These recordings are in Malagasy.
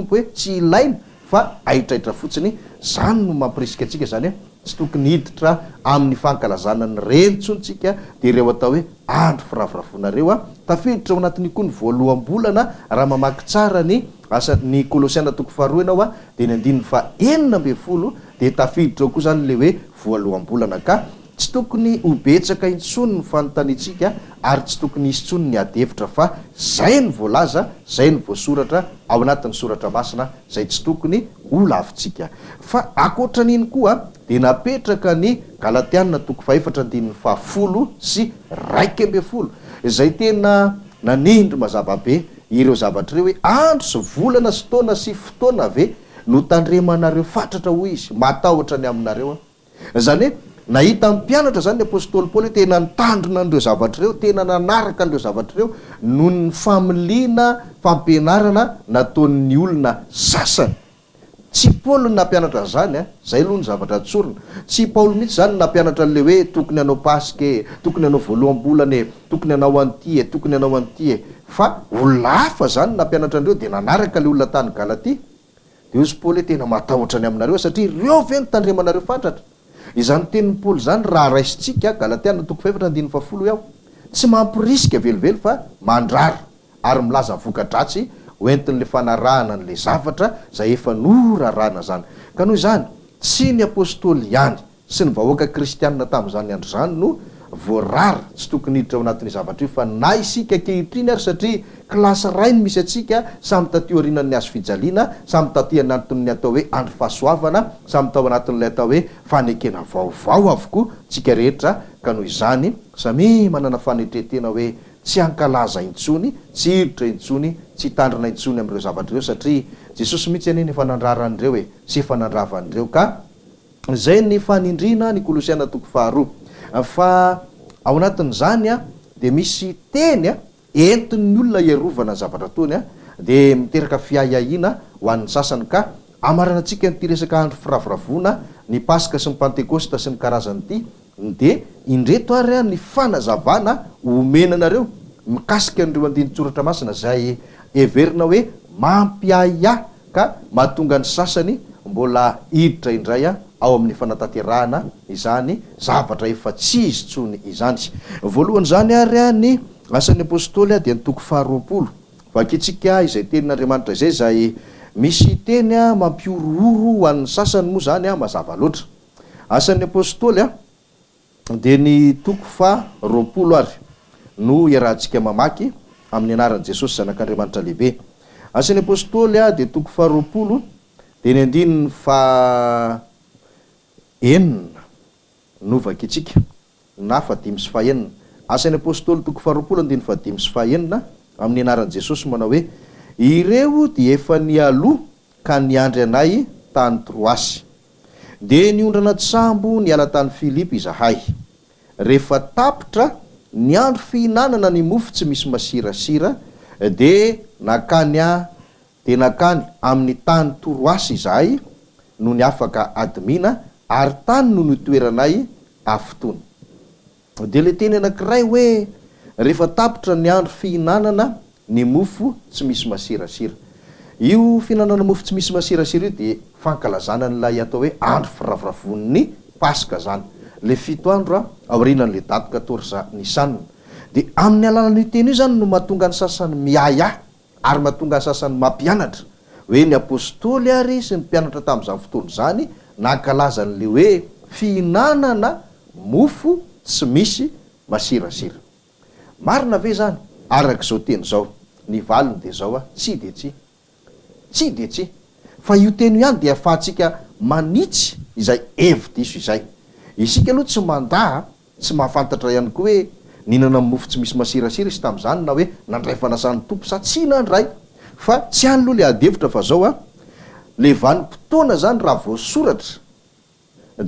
hoe tsy ilaina fa ahitrahitra fotsiny zany no mampirisika antsika zany tsy tokony hiditra amin'ny fankalazana ny rentsontsika de ireo atao hoe andro firavoravonareo tafiditra ao anatin'ny koa ny voalohambolana raha mamaky tsara ny asany Kolosiana toko faharoa ianao de ny 9:40 de tafiditra ao koa zany le hoe voalohambolana ka tsy tokony ho betsaka intsony ny fanontaniantsika ary tsy tokony hisy intsony ny adevitra fa zay ny voalaza zay ny voasoratra ao anatin'ny soratra masina zay tsy tokony ho lavintsika fa akoatran'iny koa de napetraka ny Galatiana toko 4:10 sy 1:12 izay tena nanindry mazavabe ireo zavatra reo hoe andro sy volana sy taona sy fotoana ave no tandremanareo fatratra ho izy matahotra ny aminareo zany hoe nahita mpianatra zany ny apôstôly Paoly tena nitandrina an'ireo zavatra reo tena nanaraka an'ireo zavatra reo noho ny familiana fampianarana nataon'ny olona sasany tsy Paoly nampianatra zany zay aloha ny zavatra tsorina tsy Paoly mihitsy zany nampianatra le hoe tokony hanao pasika tokony hanao voalohambolana tokony hanao anty tokony hanao anty fa olona hafa zany nampianatra andreo de nanaraka le olona tany Galatia de ozy Paoly tena matahotra ny aminareo satria reo ve nitandremanareo fatratra izany tenin'ny Paoly zany raha raisitsika Galatiana toko 4:10 iaho tsy mampirisika velively fa mandrary ary milaza vokadratsy hoentin'le fanarahana n'le zavatra zay efa norarahana zany ka noho izany tsy ny apôstôly ihany sy ny vahoaka kristianina tamin'izany andro zany no voarara tsy tokony hiditra ao anatin'ny zavatra io fa na isika kehitriny ary satria klasy ray ny misy atsika samy tatio arinan'ny azo fijaliana samy taty anatin'ny atao hoe andro fahasoavana samy tao anatin'lay atao hoe fanekena vaovao avokoa tsika rehetra ka noho izany samy manana fanetretena hoe tsy ankalaza intsony tsy hiditra intsony tsy tandrina intsony am'ireo zavatra ireo satria Jesosy mihitsy aneny efa nandrarandreo sy efa nandravandreo ka zay ny fanindrina ny Kolosiana toko faharoa fa ao anatin'izany de misy teny entin'ny olona iarovana zavatra tony de miteraka fiahiahina ho an'ny sasany ka amarana antsika nyty resaka andro firavoravona ny Pasika sy ny Pentekosta sy ny karazany ity de indreto ary ny fanazavana omenanareo mikasika an'ireo andinitsoratra masina zay everina hoe mampiahiahy ka mahatonga ny sasany mbola hiditra indray ao amin'ny fanatanterahana izany zavatra efa tsy izy tsony izany voalohany zany ary ny asan'ny apôstôly de ny toko 20 vakitsika izay tenin'Andriamanitra izay zay misy teny mampiorooro ho an'ny sasany moa zany mazava loatra asan'ny apôstôly de ny toko 20 ary no iarahantsika mamaky amin'ny anaran'i Jesosy zanak'Andriamanitra lehibe asan'ny apôstôly de toko 20 de ny 9 no vakitsika na 5 asan'ny apôstôly toko 20 5 amin'ny anaran'i Jesosy manao hoe ireo dia efa nialoha ka niandry anay tany Troasy de niondrana tsambo niala tany Filipy izahay rehefa tapitra ny andro fihinanana ny mofo tsy misy masirasira de nakany amin'ny tany Troasy izahay no ny afaka adimina ary tany no nitoeranay afotoana de le teny anankiray hoe rehefa tapitra ny andro fihinanana ny mofo tsy misy masirasira io fihinanana mofo tsy misy masirasira io de fankalazana n'lay atao hoe andro firavoravon'ny Pasika zany le 7 andro aorinan'le daty 14 Nisan de amin'ny alalan'io teny io zany no mahatonga ny sasany miaya ary mahatonga ny sasany mampianatra hoe ny apôstôly ary sy ny mpianatra tamin'izany fotoana zany nankalaza n'le hoe fihinanana mofo tsy misy masirasira marina ve zany arak'izao teny zao ny valiny de zao tsy de tsy fa io teny ihany de afahantsika manitsy izay hevi-diso izay isika aloha tsy manda tsy mahafantatra ihany koa hoe ninana mofo tsy misy masirasira izy tamin'izany na hoe nandray fanasan'ny tompo sa tsy nandray fa tsy any aloha le adevitra fa zao le vanim-potoana zany raha voasoratra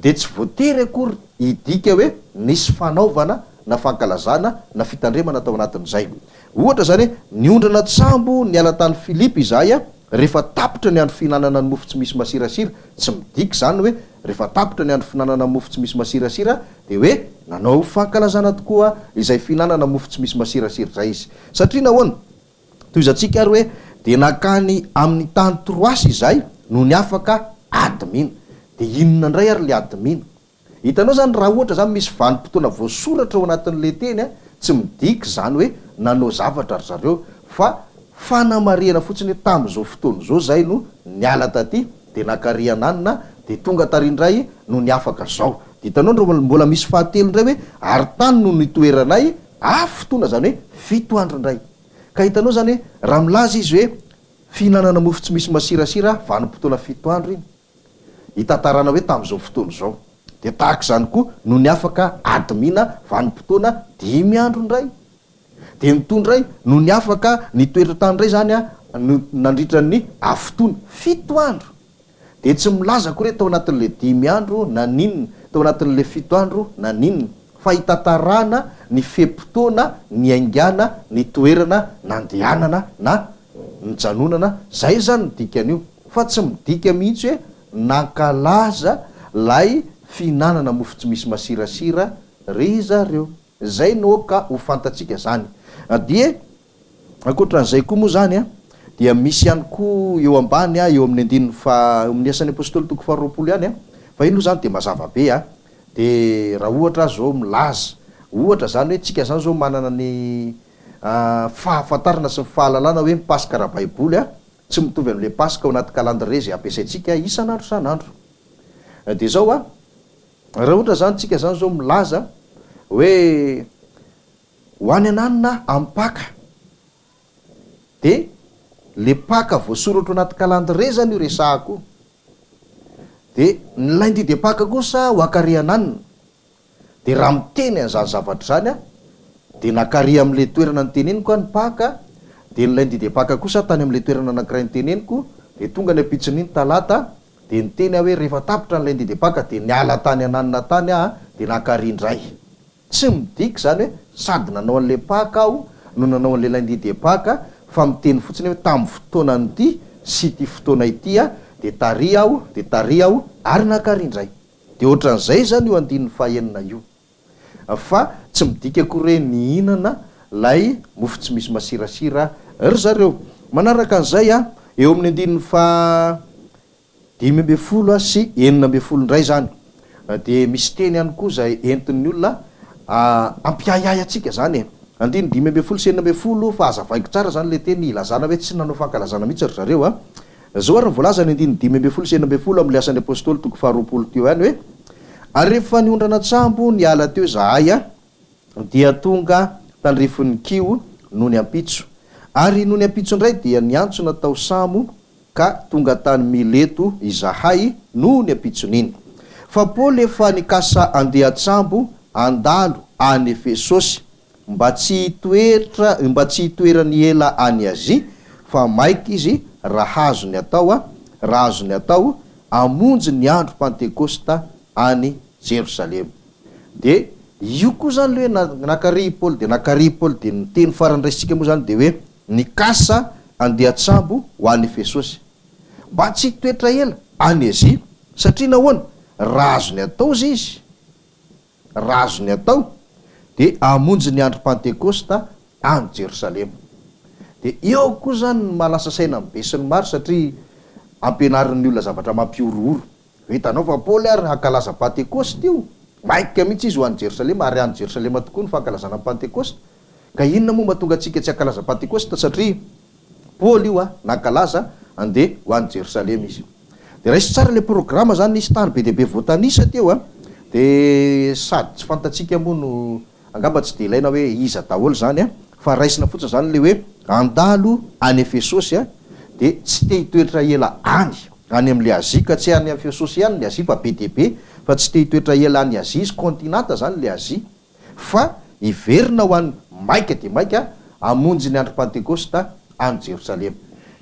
de tsy voatery akory idika hoe nisy fanaovana na fankalazana na fitandremana tao anatin'izay ohatra zany hoe niondrana tsambo ny ala tany Filipy izahay rehefa tapitra ny andro fihinanana ny mofo tsy misy masirasira tsy midiky zany hoe rehefa tapitra ny andro fihinanana mofo tsy misy masirasira de hoe nanao fankalazana tokoa izay fihinanana mofo tsy misy masirasira zay izy satria nahoana toizatsika ary hoe de nakany amin'ny tany Troasy izay no ny afaka adimina de inona indray ary le adimina hitanao zany raha ohatra zany misy vanim-potoana voasoratra ao anatin'le teny a tsy midiky zany hoe nanao zavatra ry zareo fa fanamariana fotsiny tam'izao fotoana zao zay no niala taty de nakariananina de tonga tarindray no ny afaka zao. De hitanao ndro mbola misy fahatelo indray hoe ary tany no nitoeranay fotoana zany hoe 7 andro indray. Ka hitanao zany hoe raha milaza izy hoe fihinanana mofo tsy misy masirasira vanim-potoana 7 andro iny hitantarana hoe tam'izao fotoana zao. De tahaka zany koa no ny afaka adimina vanim-potoana 5 andro indray. De mitondray no ny afaka nitoetra tany indray zany a nandritra ny fotoana 7 andro. De tsy milaza koa re tao anatin'le 5 andro na ninona, tao anatin'le 7 andro na ninona, fa hitantarana ny fempotoana, ny aingana, ny toerana nandehanana na nijanonana. Zay zany midikan'io fa tsy midika mihitsy hoe nankalaza lay fihinanana mofo tsy misy masirasira ry zareo. Zay no ka ho fantatsika zany. De ankoatran'izay koa moa zany a dia misy ihany koa eo ambany eo amin'ny amin'ny asan'ny apôstôly toko 20 ihany a fa ino zany de mazava be a. De raha ohatra zao milaza ohatra zany hoe tsika zany zao manana ny fahafantarana sy ny fahalalana hoe mipasika raha baiboly a tsy mitovy amin'le pasika ao anaty calendrier zay ampiasaitsika isan'andro san'andro. De zao a raha ohatra zany tsika zany zao milaza hoe hoany ananina ampaka de le paka voasoratra anaty calendrier zany io resahako. De ny lundi de paka kosa ho akariananina. De raha miteny an'izany zavatra zany a de nakary am'le toerana nyteneniko ny paka, de ny lundi de paka kosa tany am'le toerana anankiray nyteneniko, de tonga ny apitsin'iny talata de niteny hoe rehefa tapitra ny lundi de paka de niala tany ananina tany de nakary indray. Tsy midiky zany hoe sady nanao an'le paka aho no nanao an'le lundi de paka, fa miteny fotsiny hoe tamin'ny fotoana n'ity sy ty fotoana ity de tary aho de tary aho ary nakary indray. De ohatran'izay zany io andin'ny fahaenina io. Fa tsy midika koa nihinana lay mofo tsy misy masirasira ry zareo. Manaraka an'izay eo amin'ny andin'ny fa 5 sy 9 indray zany. De misy teny ihany koa zay entin'ny olona ampiayay atsika zany andiny 5 sy 9 fa azavaiko tsara zany le teny ilazana hoe tsy nanao fankalazana mihitsy ry zareo zao ary volaza ny andiny 5 sy 9 am'le asan'ny apôstôly toko 20 teo ihany hoe ary rehefa niondrana tsambo ny ala teo zahay dia tonga tandrifon'ny kio no ny ampitso, ary no ny ampitso indray dia niantso natao samo ka tonga tany Mileto izahay no ny ampitson'iny. Fa Paoly efa nikasa andeha tsambo andalo any Efesosy mba tsy hitoerany ela any Azia, fa maiky izy raha azony atao amonjy ny andro Pentekosta any Jerosalema. De io koa zany le hoe nakary Paoly de ny teny farany raisitsika moa zany de hoe nikasa andeha tsambo ho any Efesosy mba tsy hitoetra ela any Azia, satria nahoana raha azony atao izy de amonjy ny andro Pentekosta any Jerosalema. De eo koa zany malasa saina be sy ny maro satria ampianarin'ny olona zavatra mampiorooro. Hitanao fa Paoly ary hankalaza Pentekosta io maika mihitsy izy ho any Jerosalema, ary any Jerosalema tokoa ny fankalazana Pentekosta. Ka inona moa mahatonga atsika tsy hankalaza Pentekosta? Satria Paoly io nankalaza andeha ho any Jerosalema izy. De raisy tsara le programa zany nisy tany be deaibe voatanisa teo de sady tsy fantatsika moa no angamba tsy de ilaina hoe iza daholo zany fa raisina fotsiny zany le hoe andalo any Efesosy de tsy te hitoetra ela any am'le Azia, ka tsy any Efesosy ihany le Azia fa be deaibe, fa tsy te hitoetra ela any Azia izy, kontinanta zany le Azia, fa iverina ho any maika de maika amonjy ny andro Pentekosta any Jerosalema.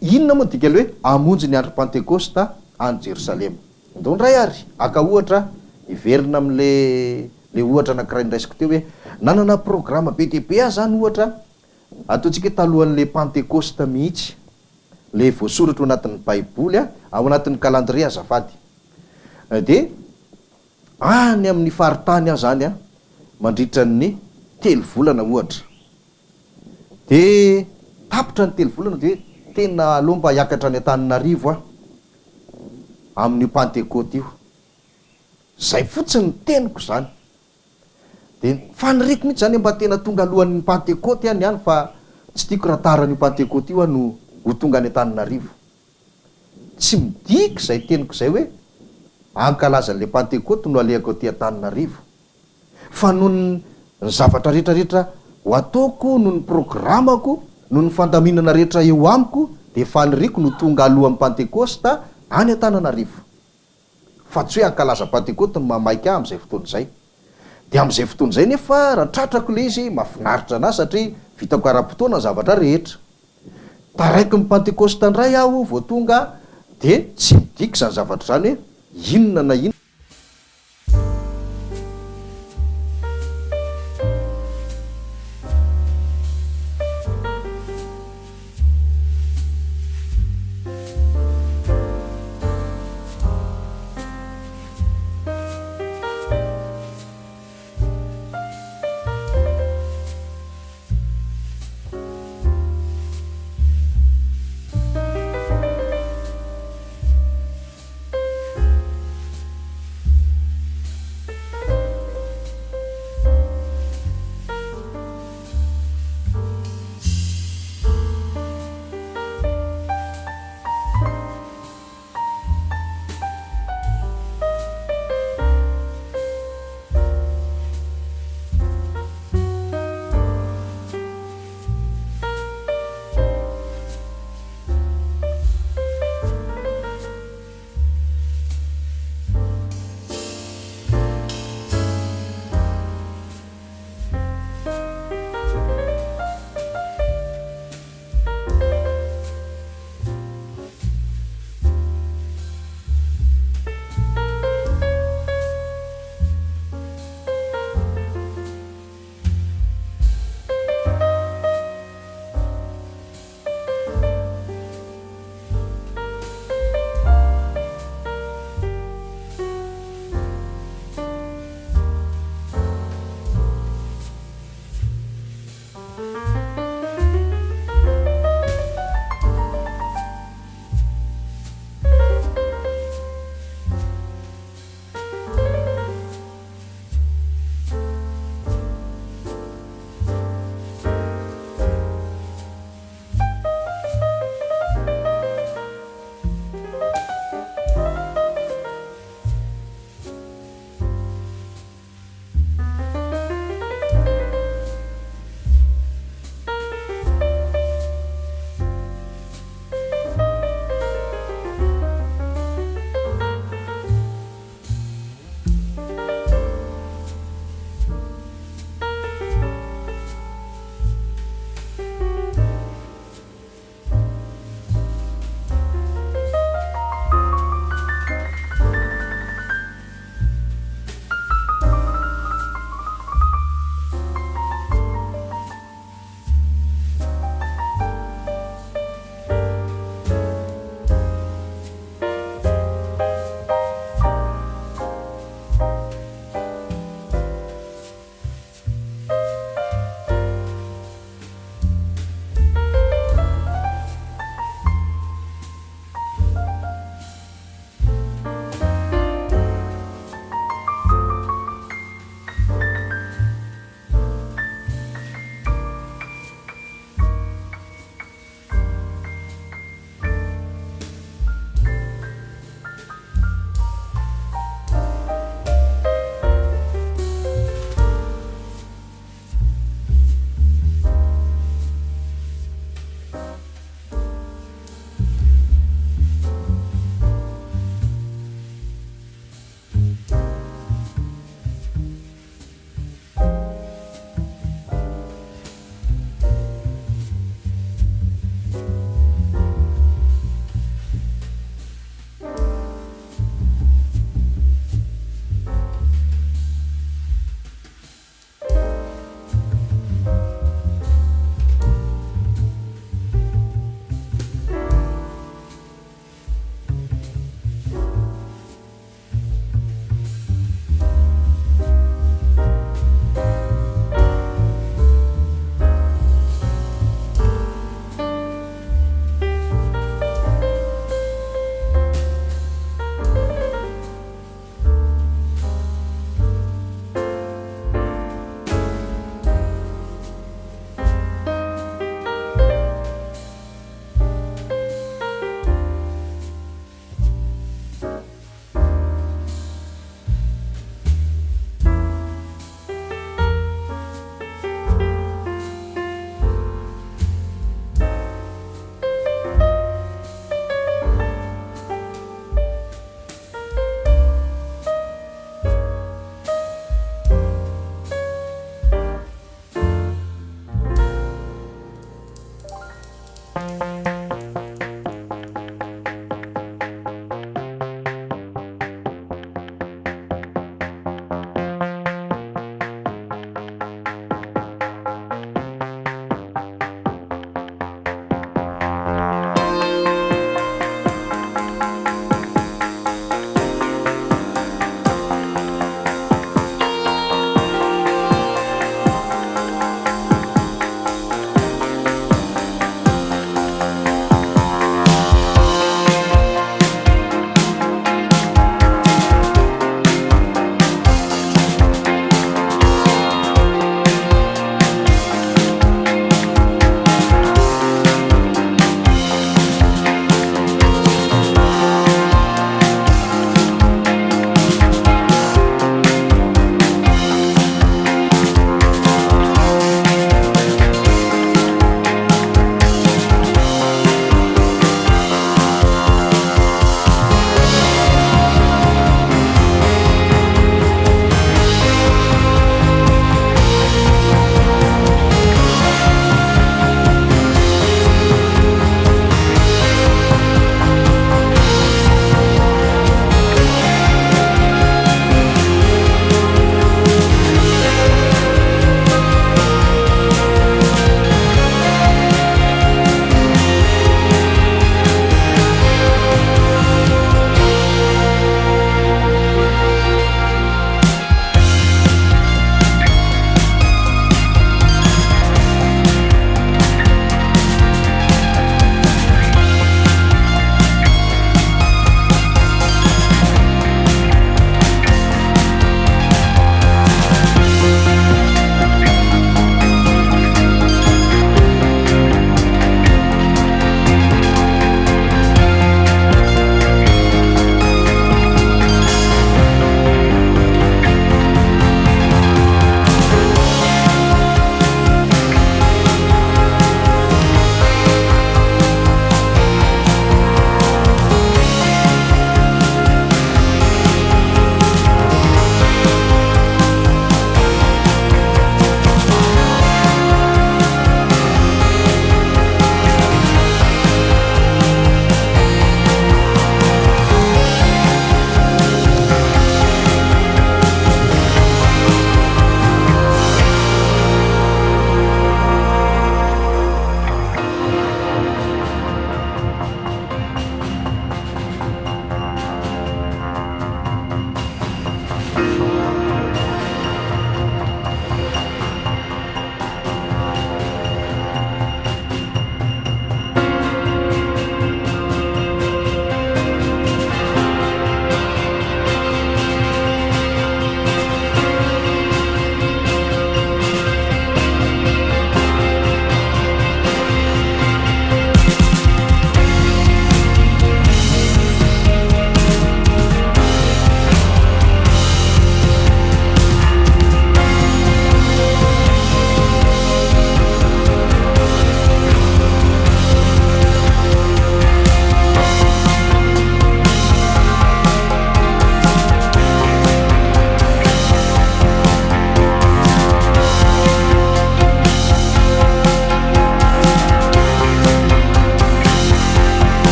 Inona moa dika le hoe amonjy ny andro Pentekosta any Jerosalema? Ndondray ary aka ohatra iverina am'le ohatra anankiray ndraisiko teo hoe nanana programa be deaibe zany ohatra ataontsika talohan'le Pentekosta mihitsy, le voasoratra anatin'ny baiboly ao anatin'ny calendrier azafady. De any amin'ny faritany zany mandritra ny 3 volana ohatra, de tapitra ny 3 volana de tena alomba hiakatra ny Antananarivo amin'io Pentekote io. zay fotsiny ny teniko zany de faniriko mihitsy zany mba tena tonga alohan'ny Pentecote any ihany fa tsy tiako raha taran'io Pentecote io no ho tonga any Antananarivo. Tsy midika zay teniko zay hoe ankalazan'le Pentecote no alehako aty Antananarivo fa noho ny zavatra rehetrarehetra ho ataoko, noho ny programako, noho ny fandaminana rehetra eo amiko, de faniriko no tonga alohan'ny Pentecoste any Antananarivo. Fa tsy hoe ankalaza Pentecote no mamaika ahy am'izay fotoana izay. De am'izay fotoana izay nefa raha tratrako le izy mahafinaritra anazy satria vitako ara-potoana zavatra rehetra. Taraiky ny Pentecoste ndray aho vao tonga de tsy midika zany zavatra zany hoe inona na inona.